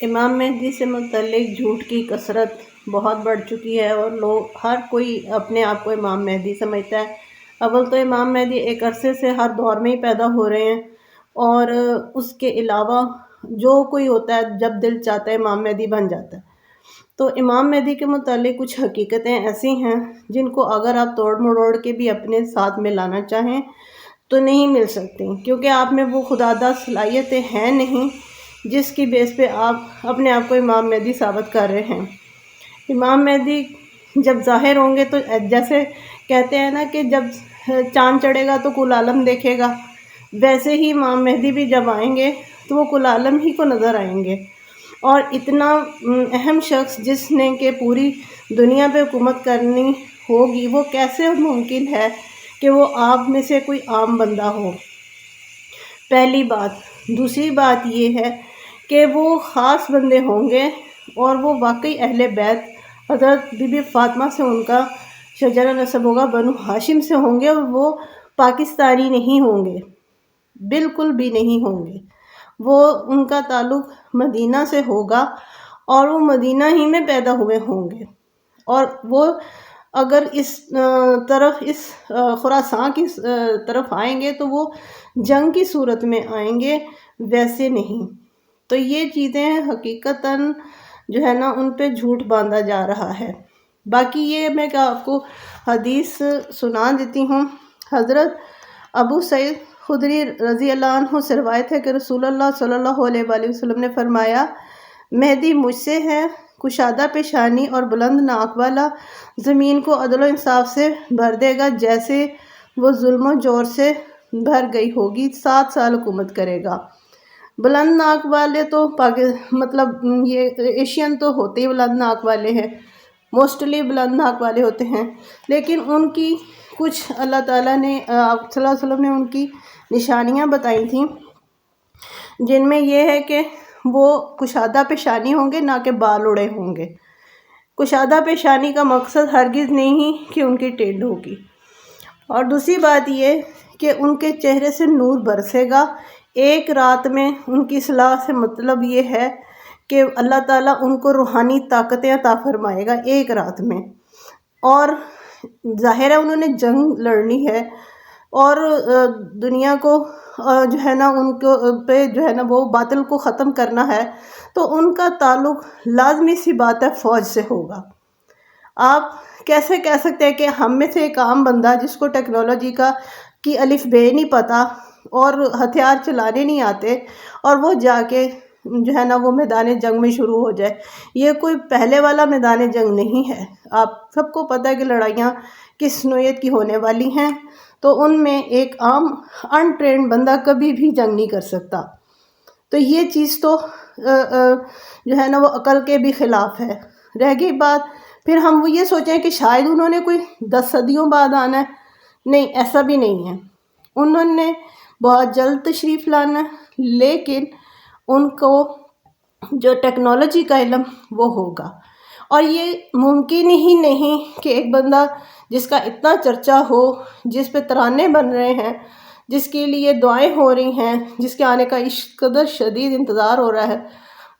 امام مہدی سے متعلق جھوٹ کی کثرت بہت بڑھ چکی ہے اور ہر کوئی اپنے آپ کو امام مہدی سمجھتا ہے۔ اول تو امام مہدی ایک عرصے سے ہر دور میں ہی پیدا ہو رہے ہیں، اور اس کے علاوہ جو کوئی ہوتا ہے جب دل چاہتا ہے امام مہدی بن جاتا ہے۔ تو امام مہدی کے متعلق کچھ حقیقتیں ایسی ہیں جن کو اگر آپ توڑ مروڑ کے بھی اپنے ساتھ میں لانا چاہیں تو نہیں مل سکتی، کیونکہ آپ میں وہ خداداد صلاحیتیں ہیں نہیں جس کی بیس پہ آپ اپنے آپ کو امام مہدی ثابت کر رہے ہیں۔ امام مہدی جب ظاہر ہوں گے تو جیسے کہتے ہیں نا کہ جب چاند چڑھے گا تو کل عالم دیکھے گا، ویسے ہی امام مہدی بھی جب آئیں گے تو وہ کل عالم ہی کو نظر آئیں گے۔ اور اتنا اہم شخص جس نے کہ پوری دنیا پہ حکومت کرنی ہوگی، وہ کیسے ممکن ہے کہ وہ آپ میں سے کوئی عام بندہ ہو؟ پہلی بات۔ دوسری بات یہ ہے کہ وہ خاص بندے ہوں گے اور وہ واقعی اہل بیت حضرت بی بی فاطمہ سے ان کا شجرہ نسب ہوگا، بنو ہاشم سے ہوں گے، اور وہ پاکستانی نہیں ہوں گے، بالکل بھی نہیں ہوں گے۔ وہ ان کا تعلق مدینہ سے ہوگا اور وہ مدینہ ہی میں پیدا ہوئے ہوں گے، اور وہ اگر اس خراسان کی طرف آئیں گے تو وہ جنگ کی صورت میں آئیں گے، ویسے نہیں۔ تو یہ چیزیں حقیقتاً جو ہے نا ان پہ جھوٹ باندھا جا رہا ہے۔ باقی یہ میں آپ کو حدیث سنا دیتی ہوں۔ حضرت ابو سعید خدری رضی اللہ عنہ سے روایت ہے کہ رسول اللہ صلی اللہ علیہ وآلہ وسلم نے فرمایا، مہدی مجھ سے ہے، کشادہ پیشانی اور بلند ناک والا، زمین کو عدل و انصاف سے بھر دے گا جیسے وہ ظلم و جور سے بھر گئی ہوگی، 7 سال حکومت کرے گا۔ بلند ناک والے تو مطلب یہ ایشین تو ہوتے ہی بلند ناک والے ہیں، موسٹلی بلند ناک والے ہوتے ہیں، لیکن ان کی کچھ اللہ تعالیٰ نے آپ صلی اللہ علیہ وسلم نے ان کی نشانیاں بتائی تھیں، جن میں یہ ہے کہ وہ کشادہ پیشانی ہوں گے، نہ کہ بال اڑے ہوں گے۔ کشادہ پیشانی کا مقصد ہرگز نہیں کہ ان کی ٹیڈھ ہوگی۔ اور دوسری بات یہ کہ ان کے چہرے سے نور برسے گا ایک رات میں۔ ان کی اصلاح سے مطلب یہ ہے کہ اللہ تعالیٰ ان کو روحانی طاقتیں عطا فرمائے گا ایک رات میں، اور ظاہر ہے انہوں نے جنگ لڑنی ہے اور دنیا کو جو ہے نا ان کو پہ جو ہے نا وہ باطل کو ختم کرنا ہے، تو ان کا تعلق لازمی سی بات ہے فوج سے ہوگا۔ آپ کیسے کہہ سکتے ہیں کہ ہم میں سے ایک عام بندہ جس کو ٹیکنالوجی کی الف بے نہیں پتہ اور ہتھیار چلانے نہیں آتے، اور وہ جا کے جو ہے نا وہ میدان جنگ میں شروع ہو جائے؟ یہ کوئی پہلے والا میدان جنگ نہیں ہے۔ آپ سب کو پتہ ہے کہ لڑائیاں کس نوعیت کی ہونے والی ہیں، تو ان میں ایک عام ان ٹرینڈ بندہ کبھی بھی جنگ نہیں کر سکتا۔ تو یہ چیز تو جو ہے نا وہ عقل کے بھی خلاف ہے۔ رہ گئی بات پھر ہم وہ یہ سوچیں کہ شاید انہوں نے کوئی 10 صدیوں بعد آنا ہے، نہیں، ایسا بھی نہیں ہے۔ انہوں نے بہت جلد تشریف لانا ہے، لیکن ان کو جو ٹیکنالوجی کا علم وہ ہوگا، اور یہ ممکن ہی نہیں کہ ایک بندہ جس کا اتنا چرچا ہو، جس پہ ترانے بن رہے ہیں، جس کے لیے دعائیں ہو رہی ہیں، جس کے آنے کا اس قدر شدید انتظار ہو رہا ہے،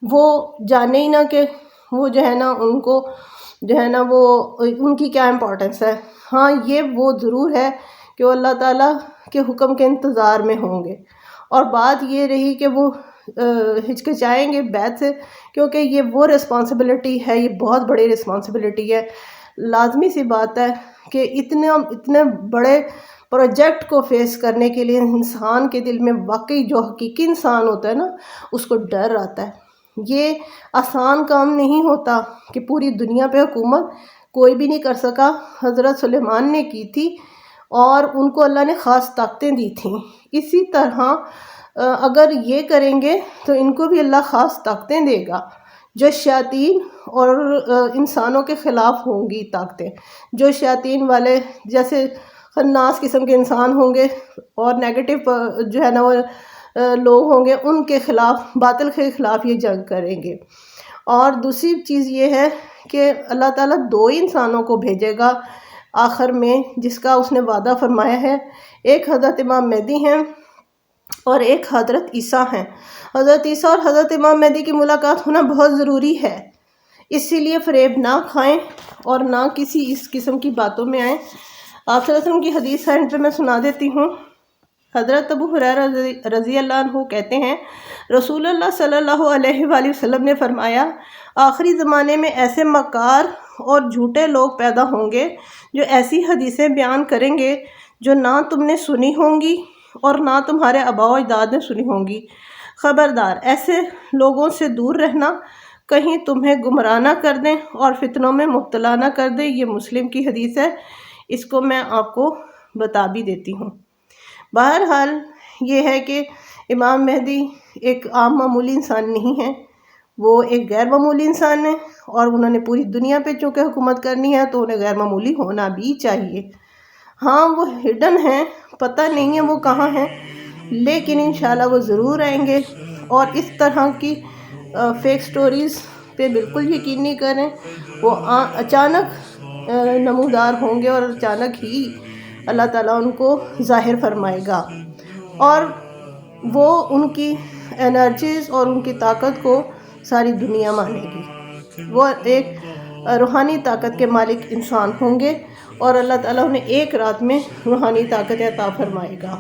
وہ جانے ہی نہ کہ وہ جو ہے نا ان کو جو ہے نا وہ ان کی کیا امپورٹنس ہے۔ ہاں، یہ وہ ضرور ہے کہ وہ اللہ تعالیٰ کے حکم کے انتظار میں ہوں گے، اور بات یہ رہی کہ وہ ہچکچائیں گے بیعت سے، کیونکہ یہ وہ رسپانسبلٹی ہے، یہ بہت بڑی رسپانسبلٹی ہے۔ لازمی سی بات ہے کہ اتنے بڑے پروجیکٹ کو فیس کرنے کے لیے انسان کے دل میں واقعی جو حقیقی انسان ہوتا ہے نا اس کو ڈر آتا ہے۔ یہ آسان کام نہیں ہوتا کہ پوری دنیا پہ حکومت کوئی بھی نہیں کر سکا، حضرت سلیمان نے کی تھی اور ان کو اللہ نے خاص طاقتیں دی تھیں۔ اسی طرح اگر یہ کریں گے تو ان کو بھی اللہ خاص طاقتیں دے گا، جو شیاطین اور انسانوں کے خلاف ہوں گی طاقتیں، جو شیاطین والے جیسے خناس قسم کے انسان ہوں گے اور نیگیٹو جو ہے نا وہ لوگ ہوں گے، ان کے خلاف، باطل کے خلاف یہ جنگ کریں گے۔ اور دوسری چیز یہ ہے کہ اللہ تعالیٰ 2 انسانوں کو بھیجے گا آخر میں، جس کا اس نے وعدہ فرمایا ہے۔ ایک حضرت امام مہدی ہیں اور ایک حضرت عیسیٰ ہیں۔ حضرت عیسیٰ اور حضرت امام مہدی کی ملاقات ہونا بہت ضروری ہے، اسی لیے فریب نہ کھائیں اور نہ کسی اس قسم کی باتوں میں آئیں۔ آپ صلی اللہ علیہ وسلم کی حدیث اینڈ پہ میں سنا دیتی ہوں۔ حضرت ابو ہریرہ رضی اللہ عنہ کہتے ہیں، رسول اللہ صلی اللہ علیہ وآلہ وسلم نے فرمایا، آخری زمانے میں ایسے مکار اور جھوٹے لوگ پیدا ہوں گے جو ایسی حدیثیں بیان کریں گے جو نہ تم نے سنی ہوں گی اور نہ تمہارے آباء و اجداد نے سنی ہوں گی۔ خبردار، ایسے لوگوں سے دور رہنا، کہیں تمہیں گمراہ نہ کر دیں اور فتنوں میں مبتلا نہ کر دیں۔ یہ مسلم کی حدیث ہے، اس کو میں آپ کو بتا بھی دیتی ہوں۔ بہرحال یہ ہے کہ امام مہدی ایک عام معمولی انسان نہیں ہے، وہ ایک غیر معمولی انسان ہے، اور انہوں نے پوری دنیا پہ چونکہ حکومت کرنی ہے تو انہیں غیر معمولی ہونا بھی چاہیے۔ ہاں وہ ہڈن ہیں، پتہ نہیں ہے وہ کہاں ہیں، لیکن انشاءاللہ وہ ضرور آئیں گے۔ اور اس طرح کی فیک سٹوریز پہ بالکل یقین نہیں کریں، وہ اچانک نمودار ہوں گے اور اچانک ہی اللہ تعالیٰ ان کو ظاہر فرمائے گا، اور وہ ان کی انرجیز اور ان کی طاقت کو ساری دنیا مانے گی۔ وہ ایک روحانی طاقت کے مالک انسان ہوں گے اور اللہ تعالیٰ انہیں ایک رات میں روحانی طاقت عطا فرمائے گا۔